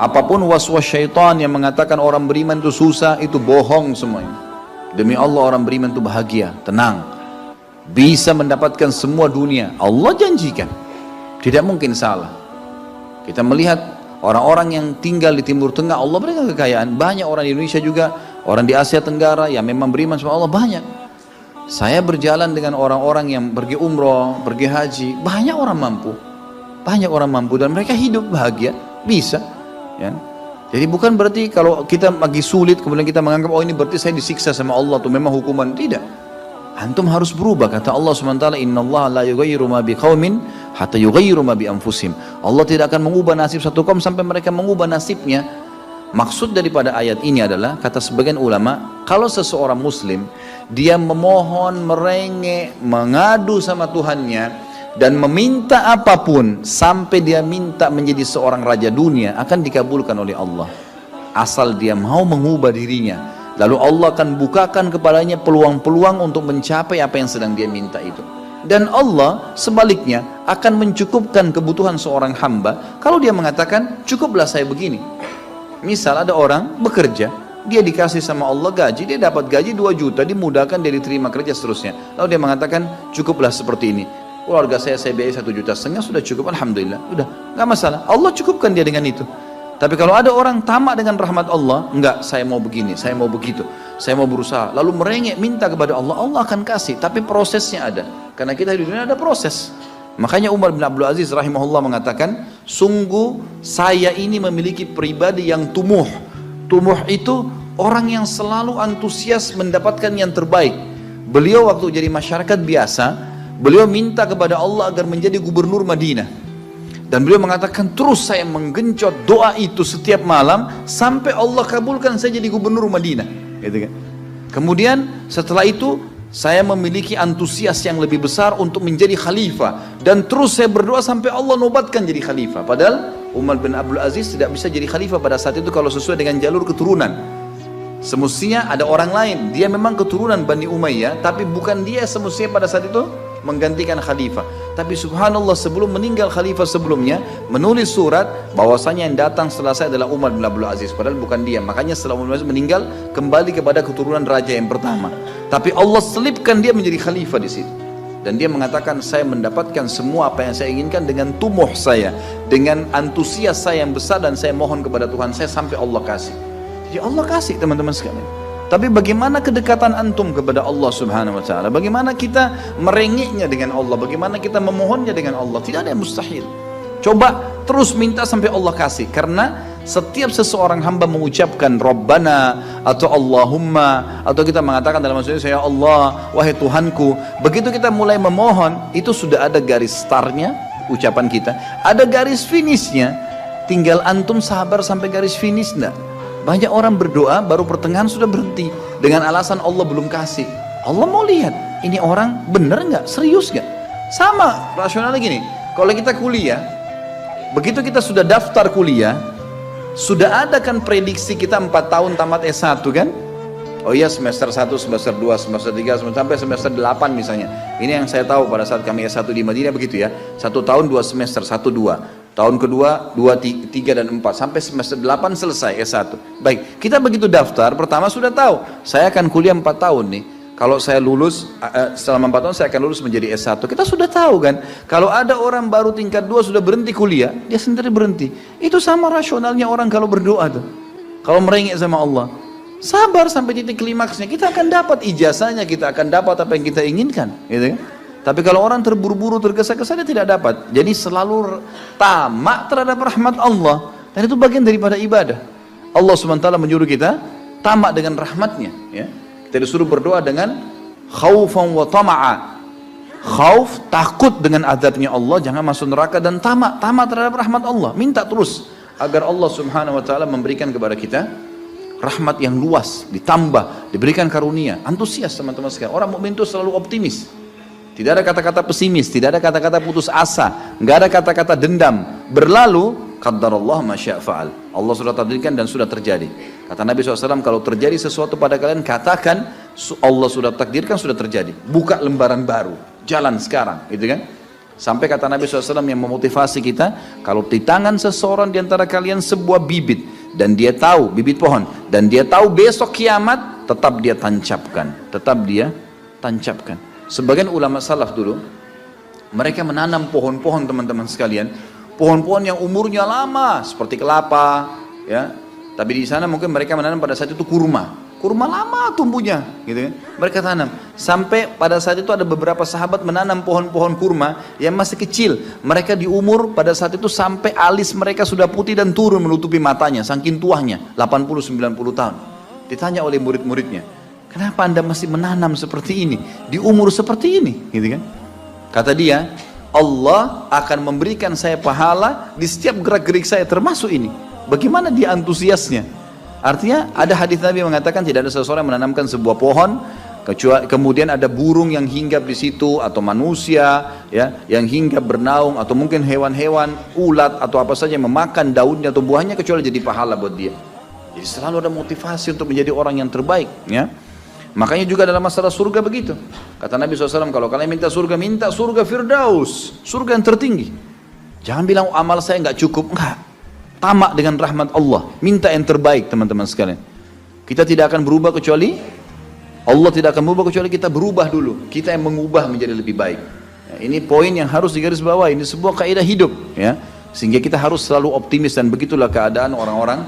Apapun waswas syaitan yang mengatakan orang beriman itu susah, itu bohong semuanya. Demi Allah orang beriman itu bahagia, tenang, bisa mendapatkan semua dunia. Allah janjikan, tidak mungkin salah. Kita melihat orang-orang yang tinggal di Timur Tengah, Allah berikan kekayaan. Banyak orang di Indonesia juga, orang di Asia Tenggara yang memang beriman sama Allah banyak. Saya berjalan dengan orang-orang yang pergi umroh, pergi haji, banyak orang mampu. Banyak orang mampu dan mereka hidup bahagia, bisa. Ya. Jadi bukan berarti kalau kita lagi sulit kemudian kita menganggap oh ini berarti saya disiksa sama Allah tuh memang hukuman. Tidak. Antum harus berubah. Kata Allah SWT, innallaha la yughayyiru ma biqaumin hatta yughayyiru ma bi anfusihim. Allah tidak akan mengubah nasib satu kaum sampai mereka mengubah nasibnya. Maksud daripada ayat ini adalah, kata sebagian ulama, kalau seseorang muslim dia memohon, merengek, mengadu sama Tuhannya dan meminta apapun sampai dia minta menjadi seorang raja dunia, akan dikabulkan oleh Allah asal dia mau mengubah dirinya. Lalu Allah akan bukakan kepadanya peluang-peluang untuk mencapai apa yang sedang dia minta itu. Dan Allah sebaliknya akan mencukupkan kebutuhan seorang hamba kalau dia mengatakan cukuplah saya begini. Misal ada orang bekerja, dia dikasih sama Allah gaji, dia dapat gaji 2 juta, dimudahkan, dia diterima kerja seterusnya. Lalu dia mengatakan cukuplah seperti ini. Keluarga saya biayai 1,5 juta, sudah cukup, alhamdulillah, udah, nggak masalah. Allah cukupkan dia dengan itu. Tapi kalau ada orang tamak dengan rahmat Allah, enggak, saya mau begini, saya mau begitu, saya mau berusaha, lalu merengek minta kepada Allah, Allah akan kasih, tapi prosesnya ada. Karena kita di dunia ada proses. Makanya Umar bin Abdul Aziz rahimahullah mengatakan, sungguh saya ini memiliki pribadi yang tumuh. Tumuh itu orang yang selalu antusias mendapatkan yang terbaik. Beliau waktu jadi masyarakat biasa, beliau minta kepada Allah agar menjadi gubernur Madinah. Dan beliau mengatakan terus saya menggencot doa itu setiap malam sampai Allah kabulkan saya jadi gubernur Madinah. Gitu kan? Kemudian setelah itu saya memiliki antusias yang lebih besar untuk menjadi khalifah. Dan terus saya berdoa sampai Allah nobatkan jadi khalifah. Padahal Umar bin Abdul Aziz tidak bisa jadi khalifah pada saat itu kalau sesuai dengan jalur keturunan. Semestinya ada orang lain. Dia memang keturunan Bani Umayyah, tapi bukan dia semestinya pada saat itu menggantikan khalifah. Tapi subhanallah sebelum meninggal khalifah sebelumnya menulis surat bahwasanya yang datang setelah saya adalah Umar bin Abdul Aziz, padahal bukan dia. Makanya setelah Umar bin Abdul Aziz meninggal kembali kepada keturunan raja yang pertama. Tapi Allah selipkan dia menjadi khalifah di situ. Dan dia mengatakan saya mendapatkan semua apa yang saya inginkan dengan tumuh saya, dengan antusias saya yang besar, dan saya mohon kepada Tuhan saya sampai Allah kasih. Jadi Allah kasih teman-teman sekalian. Tapi bagaimana kedekatan antum kepada Allah subhanahu wa ta'ala? Bagaimana kita merengeknya dengan Allah? Bagaimana kita memohonnya dengan Allah? Tidak ada yang mustahil. Coba terus minta sampai Allah kasih. Karena setiap seseorang hamba mengucapkan Rabbana atau Allahumma, atau kita mengatakan dalam maksudnya ya Allah, wahai Tuhanku. Begitu kita mulai memohon, itu sudah ada garis startnya ucapan kita. Ada garis finishnya. Tinggal antum sabar sampai garis finish enggak? Banyak orang berdoa baru pertengahan sudah berhenti dengan alasan Allah belum kasih. Allah mau lihat ini orang bener nggak, serius nggak. Sama rasionalnya gini, kalau kita kuliah, begitu kita sudah daftar kuliah, sudah ada kan prediksi kita 4 tahun tamat S1 kan? Oh iya, semester 1, semester 2, semester 3, sampai semester 8 misalnya. Ini yang saya tahu pada saat kami S1 di Madinah begitu ya. 1 tahun 2 semester, 1, 2. Tahun kedua 2, 3 dan 4 sampai semester 8 selesai S1. Baik, kita begitu daftar pertama sudah tahu saya akan kuliah 4 tahun nih. Kalau saya lulus selama 4 tahun saya akan lulus menjadi S1. Kita sudah tahu kan. Kalau ada orang baru tingkat 2 sudah berhenti kuliah, dia sendiri berhenti. Itu sama rasionalnya orang kalau berdoa tuh. Kalau merengek sama Allah, sabar sampai titik klimaksnya, kita akan dapat ijazahnya, kita akan dapat apa yang kita inginkan, gitu kan? Tapi kalau orang terburu-buru, tergesa-gesa, dia tidak dapat. Jadi selalu tamak terhadap rahmat Allah. Dan itu bagian daripada ibadah. Allah SWT menyuruh kita tamak dengan rahmatnya. Ya. Kita disuruh berdoa dengan khaufan wa tama'a. Khauf, takut dengan azabnya Allah, jangan masuk neraka, dan tamak terhadap rahmat Allah. Minta terus agar Allah SWT memberikan kepada kita rahmat yang luas, ditambah, diberikan karunia. Antusias teman-teman sekalian. Orang mukmin itu selalu optimis. Tidak ada kata-kata pesimis, tidak ada kata-kata putus asa, nggak ada kata-kata dendam. Berlalu, qaddarallah ma syaa fa'al. Allah sudah takdirkan dan sudah terjadi. Kata Nabi SAW, kalau terjadi sesuatu pada kalian, katakan Allah sudah takdirkan, sudah terjadi. Buka lembaran baru, jalan sekarang, gitu kan? Sampai kata Nabi SAW yang memotivasi kita, kalau di tangan seseorang di antara kalian sebuah bibit, dan dia tahu, bibit pohon, dan dia tahu besok kiamat, tetap dia tancapkan. Tetap dia tancapkan. Sebagian ulama salaf dulu, mereka menanam pohon-pohon teman-teman sekalian, pohon-pohon yang umurnya lama, seperti kelapa, ya. Tapi di sana mungkin mereka menanam pada saat itu kurma. Kurma lama tumbuhnya, gitu kan. Mereka tanam. Sampai pada saat itu ada beberapa sahabat menanam pohon-pohon kurma yang masih kecil. Mereka di umur pada saat itu sampai alis mereka sudah putih dan turun menutupi matanya, saking tuanya, 80-90 tahun. Ditanya oleh murid-muridnya, kenapa anda masih menanam seperti ini, di umur seperti ini, gitu kan. Kata dia, Allah akan memberikan saya pahala di setiap gerak-gerik saya, termasuk ini. Bagaimana dia antusiasnya? Artinya ada hadis Nabi mengatakan tidak ada seseorang yang menanamkan sebuah pohon kecuali kemudian ada burung yang hinggap di situ, atau manusia ya yang hinggap bernaung, atau mungkin hewan-hewan ulat atau apa saja yang memakan daunnya atau buahnya, kecuali jadi pahala buat dia. Jadi selalu ada motivasi untuk menjadi orang yang terbaik, ya. Makanya juga dalam masalah surga begitu. Kata Nabi SAW, kalau kalian minta surga Firdaus, surga yang tertinggi. Jangan bilang amal saya nggak cukup, enggak. Tamak dengan rahmat Allah, minta yang terbaik teman-teman sekalian. Kita tidak akan berubah kecuali Allah tidak akan berubah kecuali kita berubah dulu. Kita yang mengubah menjadi lebih baik. Ya, ini poin yang harus digarisbawahi. Ini sebuah kaidah hidup, ya. Sehingga kita harus selalu optimis, dan begitulah keadaan orang-orang